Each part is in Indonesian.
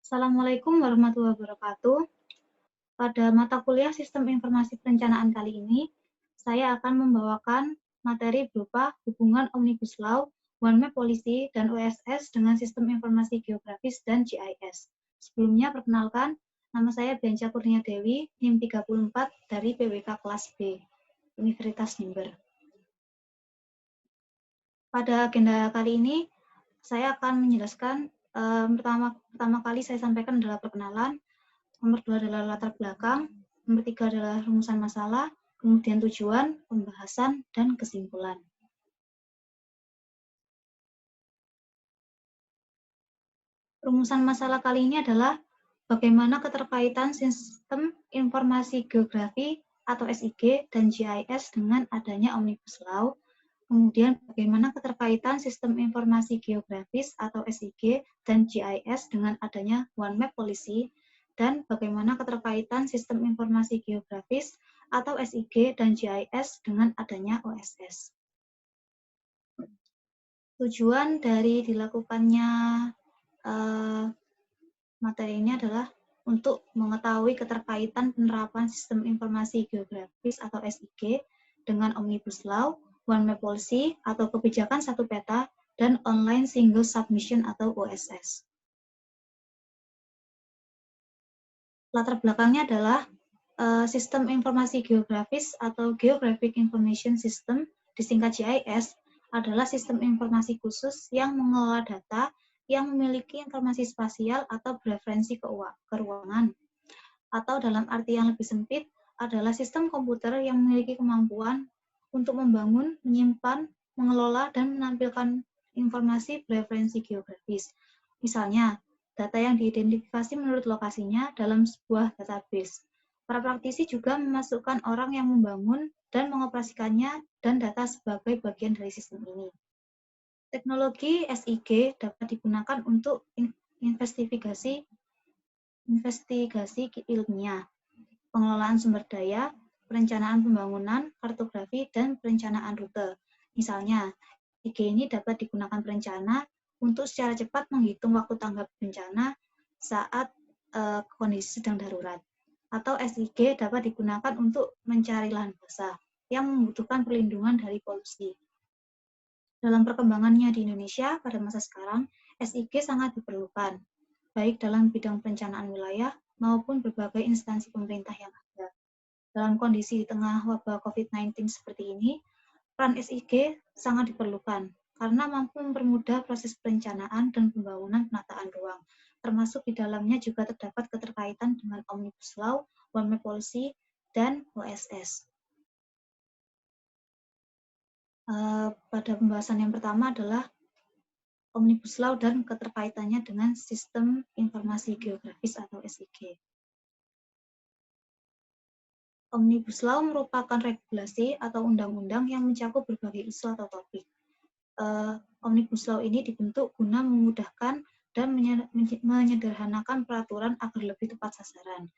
Assalamualaikum warahmatullahi wabarakatuh. Pada mata kuliah Sistem Informasi Perencanaan kali ini, saya akan membawakan materi berupa hubungan Omnibus Law, One Map Policy, dan OSS dengan Sistem Informasi Geografis dan GIS. Sebelumnya, perkenalkan, nama saya Bianca Kurnia Dewi, NIM 34 dari PWK kelas B, Universitas Jember. Pada agenda kali ini, saya akan menjelaskan pertama kali saya sampaikan adalah perkenalan, nomor 2 adalah latar belakang, nomor 3 adalah rumusan masalah, kemudian tujuan, pembahasan, dan kesimpulan. Rumusan masalah kali ini adalah bagaimana keterkaitan Sistem Informasi Geografi atau SIG dan GIS dengan adanya Omnibus Law. Kemudian bagaimana keterkaitan Sistem Informasi Geografis atau SIG dan GIS dengan adanya One Map Policy, dan bagaimana keterkaitan Sistem Informasi Geografis atau SIG dan GIS dengan adanya OSS. Tujuan dari dilakukannya materi ini adalah untuk mengetahui keterkaitan penerapan Sistem Informasi Geografis atau SIG dengan Omnibus Law, One Map Policy atau kebijakan satu peta, dan Online Single Submission atau OSS. Latar belakangnya adalah Sistem Informasi Geografis atau Geographic Information System, disingkat GIS, adalah sistem informasi khusus yang mengelola data yang memiliki informasi spasial atau bereferensi ke ruangan. Atau dalam arti yang lebih sempit, adalah sistem komputer yang memiliki kemampuan untuk membangun, menyimpan, mengelola, dan menampilkan informasi bereferensi geografis. Misalnya, data yang diidentifikasi menurut lokasinya dalam sebuah database. Para praktisi juga memasukkan orang yang membangun dan mengoperasikannya dan data sebagai bagian dari sistem ini. Teknologi SIG dapat digunakan untuk investigasi ilmiah, pengelolaan sumber daya, perencanaan pembangunan, kartografi, dan perencanaan rute. Misalnya, SIG ini dapat digunakan perencana untuk secara cepat menghitung waktu tanggap bencana saat kondisi sedang darurat. Atau SIG dapat digunakan untuk mencari lahan basah yang membutuhkan perlindungan dari polusi. Dalam perkembangannya di Indonesia pada masa sekarang, SIG sangat diperlukan, baik dalam bidang perencanaan wilayah maupun berbagai instansi pemerintah yang ada. Dalam kondisi di tengah wabah COVID-19 seperti ini, peran SIG sangat diperlukan karena mampu mempermudah proses perencanaan dan pembangunan penataan ruang, termasuk di dalamnya juga terdapat keterkaitan dengan Omnibus Law, One Map Policy, dan OSS. Pada pembahasan yang pertama adalah Omnibus Law dan keterkaitannya dengan Sistem Informasi Geografis atau SIG. Omnibus Law merupakan regulasi atau undang-undang yang mencakup berbagai isu atau topik. Omnibus Law ini dibentuk guna memudahkan dan menyederhanakan peraturan agar lebih tepat sasaran,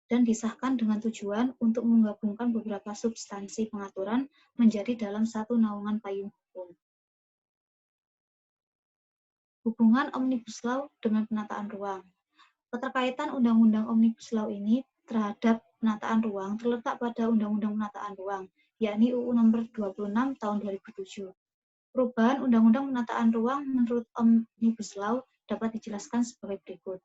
dan disahkan dengan tujuan untuk menggabungkan beberapa substansi pengaturan menjadi dalam satu naungan payung hukum. Hubungan Omnibus Law dengan penataan ruang. Keterkaitan Undang-Undang Omnibus Law ini terhadap penataan ruang terletak pada Undang-Undang Penataan Ruang, yakni UU Nomor 26 Tahun 2007. Perubahan Undang-Undang Penataan Ruang menurut Omnibus Law dapat dijelaskan sebagai berikut.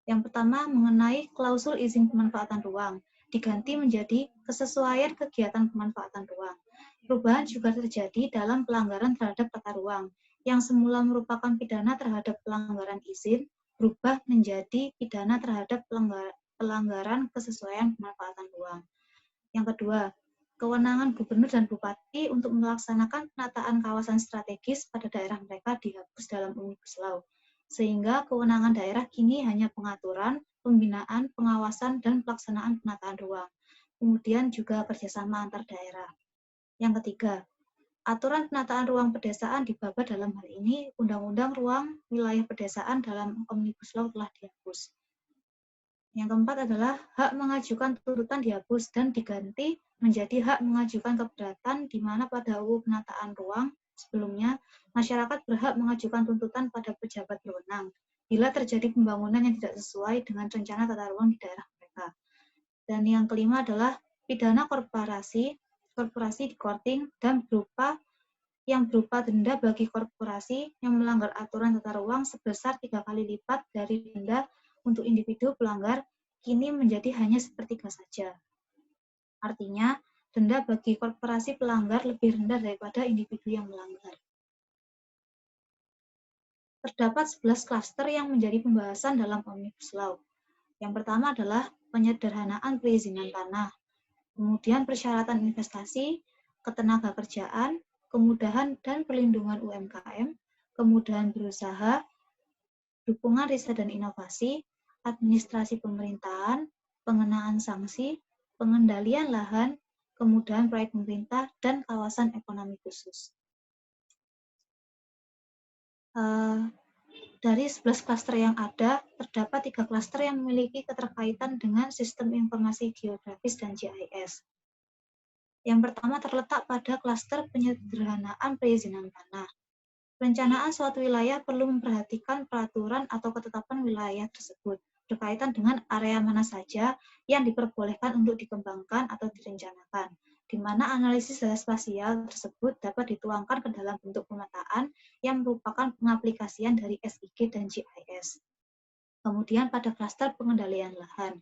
Yang pertama, mengenai klausul izin pemanfaatan ruang, diganti menjadi kesesuaian kegiatan pemanfaatan ruang. Perubahan juga terjadi dalam pelanggaran terhadap tata ruang, yang semula merupakan pidana terhadap pelanggaran izin, berubah menjadi pidana terhadap pelanggaran kesesuaian pemanfaatan ruang. Yang kedua, kewenangan gubernur dan bupati untuk melaksanakan penataan kawasan strategis pada daerah mereka dihapus dalam Omnibus Law, sehingga kewenangan daerah kini hanya pengaturan, pembinaan, pengawasan, dan pelaksanaan penataan ruang. Kemudian juga kerjasama antar daerah. Yang ketiga, aturan penataan ruang pedesaan dibabat dalam hal ini Undang-Undang Ruang Wilayah Pedesaan dalam Omnibus Law telah dihapus. Yang keempat adalah hak mengajukan tuntutan dihapus dan diganti menjadi hak mengajukan keberatan, di mana pada UU Penataan Ruang sebelumnya, masyarakat berhak mengajukan tuntutan pada pejabat berwenang, bila terjadi pembangunan yang tidak sesuai dengan rencana tata ruang di daerah mereka. Dan yang kelima adalah pidana korporasi di-courting dan berupa denda bagi korporasi yang melanggar aturan tata ruang sebesar 3 kali lipat dari denda untuk individu pelanggar kini menjadi hanya sepertiga saja. Artinya, denda bagi korporasi pelanggar lebih rendah daripada individu yang melanggar. Terdapat 11 klaster yang menjadi pembahasan dalam Omnibus Law. Yang pertama adalah penyederhanaan perizinan tanah, kemudian persyaratan investasi, ketenagakerjaan, kemudahan dan perlindungan UMKM, kemudahan berusaha, dukungan riset dan inovasi, administrasi pemerintahan, pengenaan sanksi, pengendalian lahan, kemudahan proyek pemerintah, dan kawasan ekonomi khusus. Dari 11 klaster yang ada, terdapat 3 klaster yang memiliki keterkaitan dengan sistem informasi geografis dan GIS. Yang pertama terletak pada klaster penyederhanaan perizinan tanah. Perencanaan suatu wilayah perlu memperhatikan peraturan atau ketetapan wilayah tersebut berkaitan dengan area mana saja yang diperbolehkan untuk dikembangkan atau direncanakan, di mana analisis data spasial tersebut dapat dituangkan ke dalam bentuk pemetaan yang merupakan pengaplikasian dari SIG dan GIS. Kemudian pada klaster pengendalian lahan.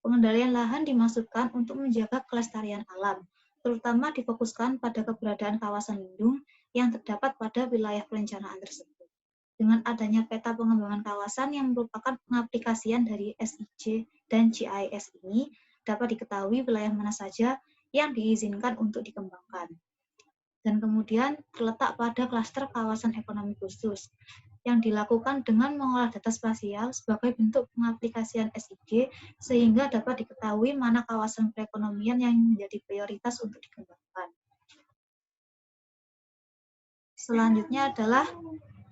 Pengendalian lahan dimaksudkan untuk menjaga kelestarian alam, terutama difokuskan pada keberadaan kawasan lindung yang terdapat pada wilayah perencanaan tersebut. Dengan adanya peta pengembangan kawasan yang merupakan pengaplikasian dari SIG dan GIS ini, dapat diketahui wilayah mana saja yang diizinkan untuk dikembangkan. Dan kemudian terletak pada klaster kawasan ekonomi khusus, yang dilakukan dengan mengolah data spasial sebagai bentuk pengaplikasian SIG sehingga dapat diketahui mana kawasan perekonomian yang menjadi prioritas untuk dikembangkan. Selanjutnya adalah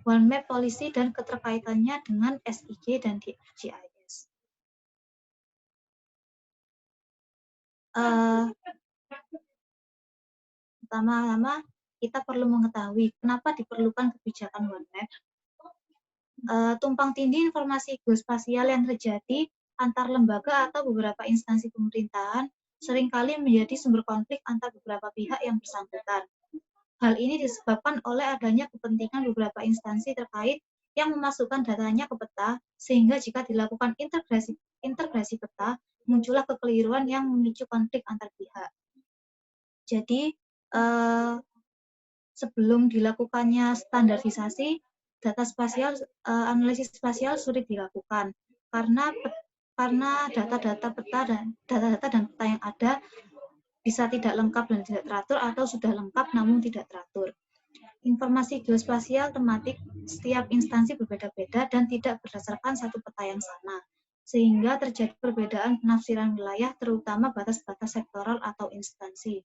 One Map Policy dan keterkaitannya dengan SIG dan GIS. Pertama-tama, kita perlu mengetahui kenapa diperlukan kebijakan One Map. Tumpang tindih informasi geospasial yang terjadi antar lembaga atau beberapa instansi pemerintahan seringkali menjadi sumber konflik antar beberapa pihak yang bersangkutan. Hal ini disebabkan oleh adanya kepentingan beberapa instansi terkait yang memasukkan datanya ke peta, sehingga jika dilakukan integrasi peta, muncullah kekeliruan yang memicu konflik antar pihak. Jadi, sebelum dilakukannya standarisasi, analisis spasial sulit dilakukan karena data-data dan peta yang ada bisa tidak lengkap dan tidak teratur atau sudah lengkap namun tidak teratur. Informasi geospasial tematik setiap instansi berbeda-beda dan tidak berdasarkan satu peta yang sama, sehingga terjadi perbedaan penafsiran wilayah terutama batas-batas sektoral atau instansi.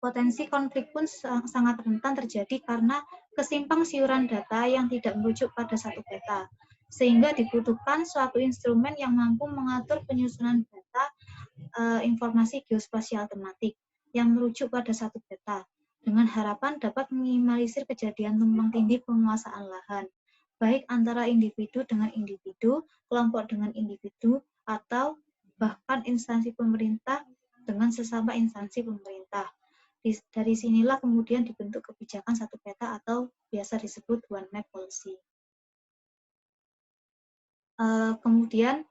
Potensi konflik pun sangat rentan terjadi karena kesimpang siuran data yang tidak merujuk pada satu peta, sehingga dibutuhkan suatu instrumen yang mampu mengatur penyusunan data informasi geospasial tematik yang merujuk pada satu peta, dengan harapan dapat meminimalisir kejadian tumpang tindih penguasaan lahan, baik antara individu dengan individu, kelompok dengan individu, atau bahkan instansi pemerintah dengan sesama instansi pemerintah. Dari sinilah kemudian dibentuk kebijakan satu peta atau biasa disebut One Map Policy. Kemudian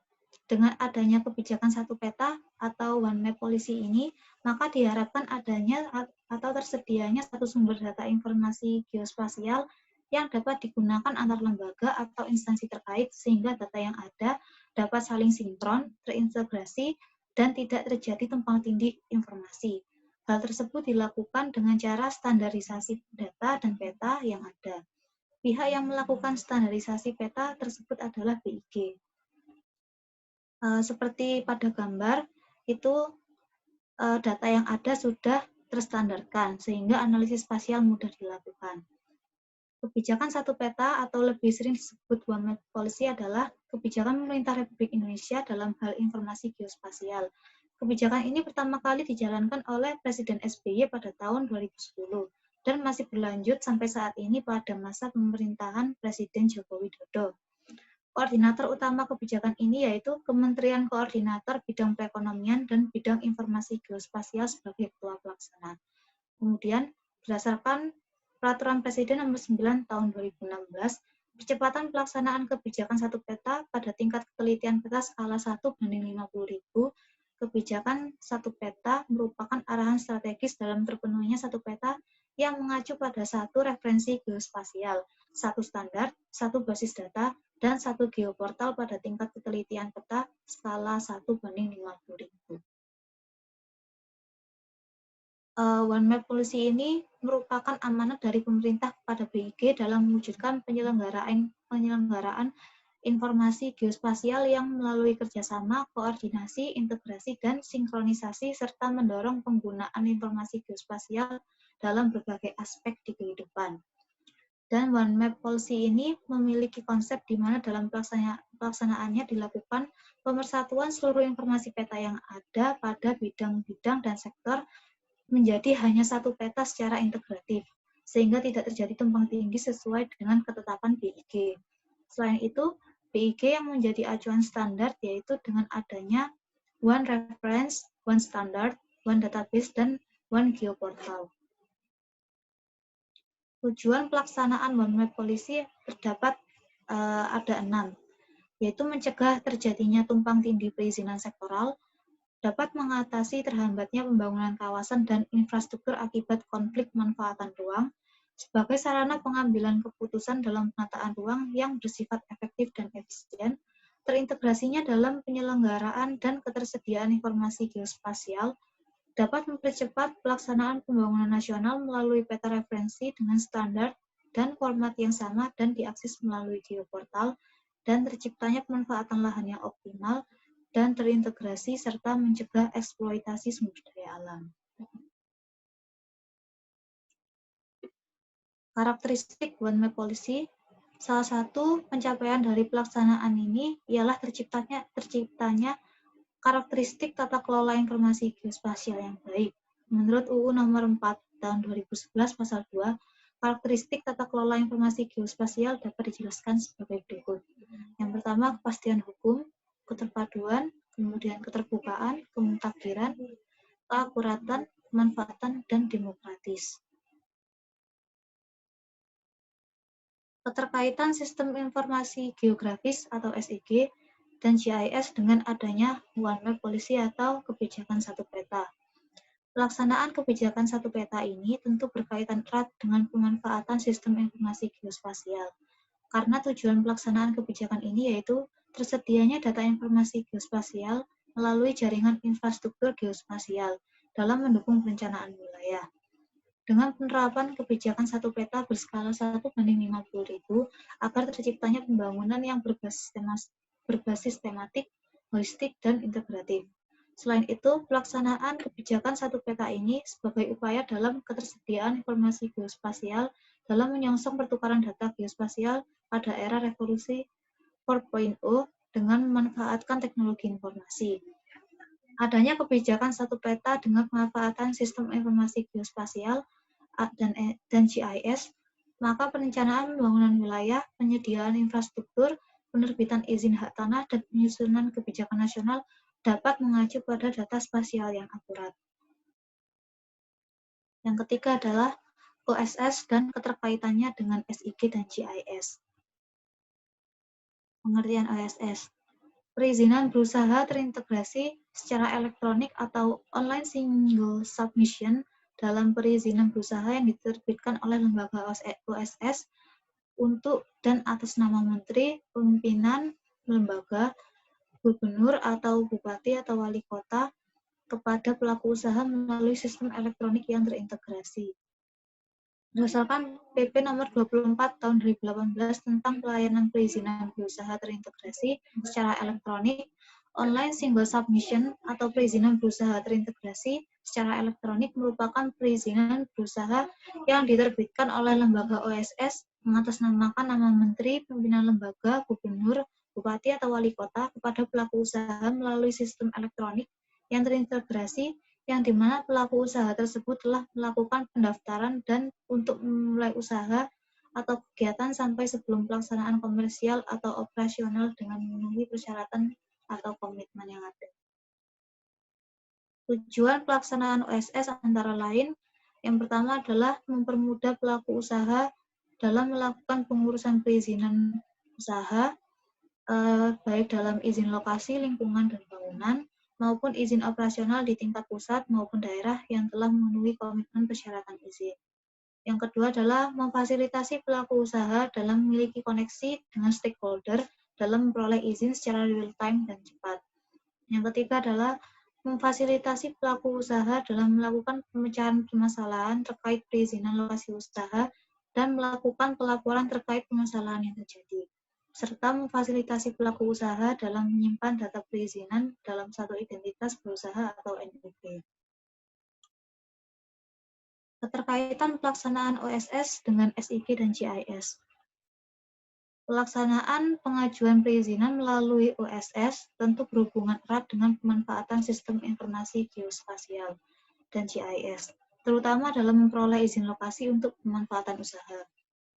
dengan adanya kebijakan satu peta atau One Map Policy ini, maka diharapkan adanya atau tersedianya satu sumber data informasi geospasial yang dapat digunakan antar lembaga atau instansi terkait sehingga data yang ada dapat saling sinkron, terintegrasi, dan tidak terjadi tumpang tindih informasi. Hal tersebut dilakukan dengan cara standarisasi data dan peta yang ada. Pihak yang melakukan standarisasi peta tersebut adalah BIG. Seperti pada gambar, itu data yang ada sudah terstandarkan, sehingga analisis spasial mudah dilakukan. Kebijakan satu peta atau lebih sering disebut One Map Policy adalah kebijakan pemerintah Republik Indonesia dalam hal informasi geospasial. Kebijakan ini pertama kali dijalankan oleh Presiden SBY pada tahun 2010 dan masih berlanjut sampai saat ini pada masa pemerintahan Presiden Joko Widodo. Koordinator utama kebijakan ini yaitu Kementerian Koordinator Bidang Perekonomian dan Bidang Informasi Geospasial sebagai ketua pelaksana. Kemudian, berdasarkan Peraturan Presiden Nomor 9 Tahun 2016, percepatan pelaksanaan kebijakan satu peta pada tingkat ketelitian peta skala 1:50.000, kebijakan satu peta merupakan arahan strategis dalam terpenuhinya satu peta yang mengacu pada satu referensi geospasial, satu standar, satu basis data, dan satu geoportal pada tingkat ketelitian peta skala 1:50.000. One Map Policy ini merupakan amanat dari pemerintah kepada BIG dalam mewujudkan penyelenggaraan informasi geospasial yang melalui kerjasama, koordinasi, integrasi, dan sinkronisasi, serta mendorong penggunaan informasi geospasial dalam berbagai aspek di kehidupan. Dan One Map Policy ini memiliki konsep di mana dalam pelaksanaannya dilakukan pemersatuan seluruh informasi peta yang ada pada bidang-bidang dan sektor menjadi hanya satu peta secara integratif, sehingga tidak terjadi tumpang tindih sesuai dengan ketetapan BIG. Selain itu, BIG yang menjadi acuan standar yaitu dengan adanya One Reference, One Standard, One Database, dan One Geoportal. Tujuan pelaksanaan One Map Policy terdapat ada 6, yaitu mencegah terjadinya tumpang tindih perizinan sektoral, dapat mengatasi terhambatnya pembangunan kawasan dan infrastruktur akibat konflik manfaatan ruang, sebagai sarana pengambilan keputusan dalam penataan ruang yang bersifat efektif dan efisien, terintegrasinya dalam penyelenggaraan dan ketersediaan informasi geospasial, dapat mempercepat pelaksanaan pembangunan nasional melalui peta referensi dengan standar dan format yang sama dan diakses melalui geoportal, dan terciptanya pemanfaatan lahan yang optimal dan terintegrasi serta mencegah eksploitasi sumber daya alam. Karakteristik One Map Policy. Salah satu pencapaian dari pelaksanaan ini ialah terciptanya karakteristik tata kelola informasi geospasial yang baik. Menurut UU Nomor 4 Tahun 2011 Pasal 2, karakteristik tata kelola informasi geospasial dapat dijelaskan sebagai berikut. Yang pertama, kepastian hukum, keterpaduan, kemudian keterbukaan, kemutakhiran, keakuratan, kemanfaatan, dan demokratis. Keterkaitan sistem informasi geografis atau SIG dan GIS dengan adanya One Map Policy atau kebijakan satu peta. Pelaksanaan kebijakan satu peta ini tentu berkaitan erat dengan pemanfaatan sistem informasi geospasial, karena tujuan pelaksanaan kebijakan ini yaitu tersedianya data informasi geospasial melalui jaringan infrastruktur geospasial dalam mendukung perencanaan wilayah. Dengan penerapan kebijakan satu peta berskala 1:50.000 agar terciptanya pembangunan yang berbasis tematik, holistik, dan integratif. Selain itu, pelaksanaan kebijakan satu peta ini sebagai upaya dalam ketersediaan informasi geospasial dalam menyongsong pertukaran data geospasial pada era revolusi 4.0 dengan memanfaatkan teknologi informasi. Adanya kebijakan satu peta dengan pemanfaatan sistem informasi geospasial dan GIS, maka perencanaan pembangunan wilayah, penyediaan infrastruktur, penerbitan izin hak tanah, dan penyusunan kebijakan nasional dapat mengacu pada data spasial yang akurat. Yang ketiga adalah OSS dan keterkaitannya dengan SIG dan GIS. Pengertian OSS. Perizinan berusaha terintegrasi secara elektronik atau online single submission dalam perizinan berusaha yang diterbitkan oleh lembaga OSS untuk dan atas nama menteri, pimpinan lembaga, gubernur atau bupati atau wali kota kepada pelaku usaha melalui sistem elektronik yang terintegrasi. Berdasarkan PP Nomor 24 Tahun 2018 tentang pelayanan perizinan berusaha terintegrasi secara elektronik, online single submission atau perizinan berusaha terintegrasi secara elektronik merupakan perizinan berusaha yang diterbitkan oleh lembaga OSS mengatasnamakan nama menteri, pimpinan lembaga, gubernur, bupati atau wali kota kepada pelaku usaha melalui sistem elektronik yang terintegrasi yang dimana pelaku usaha tersebut telah melakukan pendaftaran dan untuk memulai usaha atau kegiatan sampai sebelum pelaksanaan komersial atau operasional dengan memenuhi persyaratan atau komitmen yang ada. Tujuan pelaksanaan OSS antara lain, yang pertama adalah mempermudah pelaku usaha dalam melakukan pengurusan perizinan usaha, baik dalam izin lokasi, lingkungan, dan bangunan, maupun izin operasional di tingkat pusat maupun daerah yang telah memenuhi komitmen persyaratan izin. Yang kedua adalah memfasilitasi pelaku usaha dalam memiliki koneksi dengan stakeholder dalam memperoleh izin secara real-time dan cepat. Yang ketiga adalah memfasilitasi pelaku usaha dalam melakukan pemecahan permasalahan terkait perizinan lokasi usaha dan melakukan pelaporan terkait permasalahan yang terjadi, serta memfasilitasi pelaku usaha dalam menyimpan data perizinan dalam satu identitas berusaha atau NIB. Keterkaitan pelaksanaan OSS dengan SIG dan GIS. Pelaksanaan pengajuan perizinan melalui OSS tentu berhubungan erat dengan pemanfaatan sistem informasi geospasial dan GIS, terutama dalam memperoleh izin lokasi untuk pemanfaatan usaha.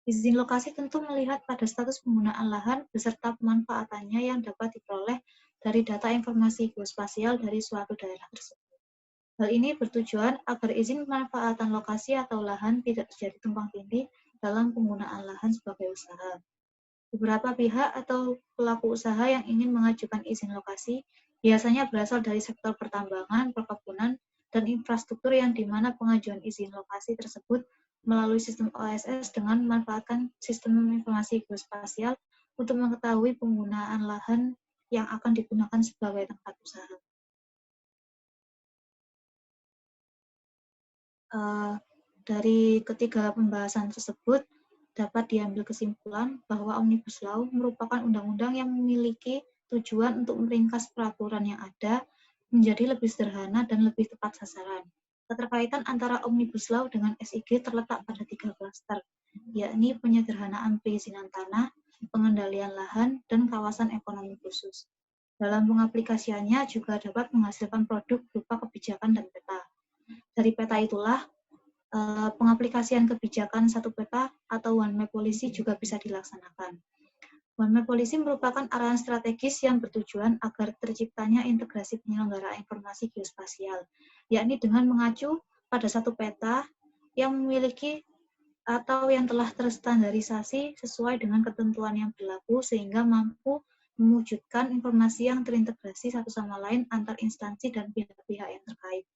Izin lokasi tentu melihat pada status penggunaan lahan beserta pemanfaatannya yang dapat diperoleh dari data informasi geospasial dari suatu daerah tersebut. Hal ini bertujuan agar izin pemanfaatan lokasi atau lahan tidak terjadi tumpang tindih dalam penggunaan lahan sebagai usaha. Beberapa pihak atau pelaku usaha yang ingin mengajukan izin lokasi biasanya berasal dari sektor pertambangan, perkebunan, dan infrastruktur yang di mana pengajuan izin lokasi tersebut melalui sistem OSS dengan memanfaatkan sistem informasi geospasial untuk mengetahui penggunaan lahan yang akan digunakan sebagai tempat usaha. Dari ketiga pembahasan tersebut, dapat diambil kesimpulan bahwa Omnibus Law merupakan undang-undang yang memiliki tujuan untuk meringkas peraturan yang ada menjadi lebih sederhana dan lebih tepat sasaran. Keterkaitan antara Omnibus Law dengan SIG terletak pada 3 klaster, yakni penyederhanaan perizinan tanah, pengendalian lahan, dan kawasan ekonomi khusus. Dalam pengaplikasiannya juga dapat menghasilkan produk berupa kebijakan dan peta. Dari peta itulah, pengaplikasian kebijakan satu peta atau One Map Policy juga bisa dilaksanakan. One Map Policy merupakan arahan strategis yang bertujuan agar terciptanya integrasi penyelenggaraan informasi geospasial, yakni dengan mengacu pada satu peta yang memiliki atau yang telah terstandarisasi sesuai dengan ketentuan yang berlaku sehingga mampu mewujudkan informasi yang terintegrasi satu sama lain antar instansi dan pihak-pihak yang terkait.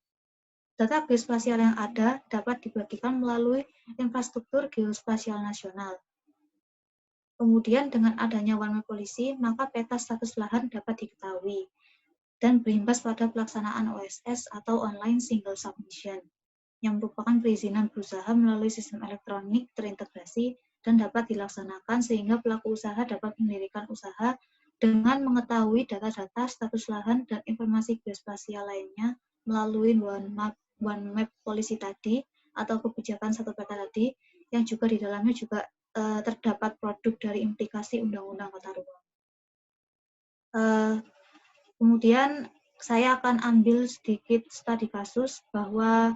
Data geospasial yang ada dapat dibagikan melalui infrastruktur geospasial nasional. Kemudian dengan adanya One Map Policy, maka peta status lahan dapat diketahui dan berimbas pada pelaksanaan OSS atau Online Single Submission, yang merupakan perizinan berusaha melalui sistem elektronik terintegrasi dan dapat dilaksanakan sehingga pelaku usaha dapat mendirikan usaha dengan mengetahui data-data status lahan dan informasi geospasial lainnya melalui One Map Policy tadi atau kebijakan satu peta tadi, yang juga di dalamnya juga terdapat produk dari implikasi Undang-Undang Tata Ruang. Kemudian saya akan ambil sedikit studi kasus bahwa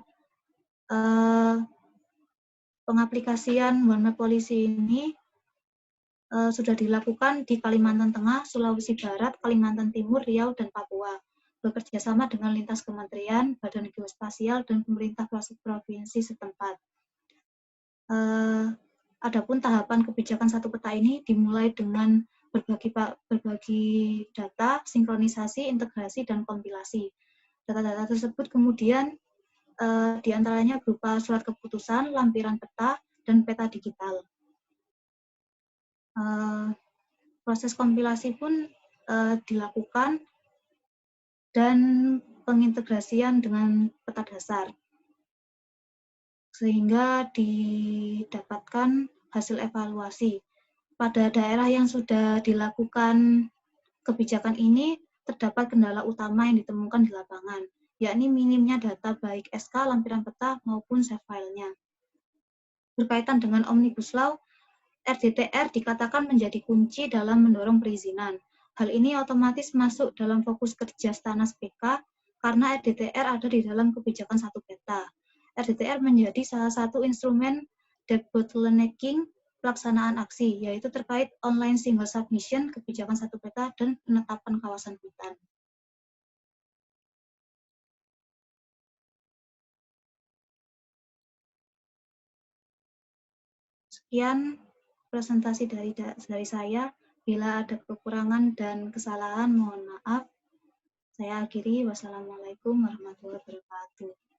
pengaplikasian One Map Policy ini sudah dilakukan di Kalimantan Tengah, Sulawesi Barat, Kalimantan Timur, Riau, dan Papua, bekerjasama dengan lintas kementerian, badan geospasial, dan pemerintah provinsi setempat. Adapun tahapan kebijakan satu peta ini dimulai dengan berbagi data, sinkronisasi, integrasi, dan kompilasi. Data-data tersebut kemudian diantaranya berupa surat keputusan, lampiran peta, dan peta digital. Proses kompilasi pun dilakukan dan pengintegrasian dengan peta dasar, sehingga didapatkan hasil evaluasi. Pada daerah yang sudah dilakukan kebijakan ini, terdapat kendala utama yang ditemukan di lapangan, yakni minimnya data baik SK, lampiran peta, maupun save file-nya. Berkaitan dengan Omnibus Law, RDTR dikatakan menjadi kunci dalam mendorong perizinan. Hal ini otomatis masuk dalam fokus kerja Stanas PK karena RDTR ada di dalam kebijakan satu peta. RDTR menjadi salah satu instrumen debottlenecking pelaksanaan aksi, yaitu terkait online single submission, kebijakan satu peta, dan penetapan kawasan hutan. Sekian presentasi dari saya. Bila ada kekurangan dan kesalahan, mohon maaf. Saya akhiri. Wassalamualaikum warahmatullahi wabarakatuh.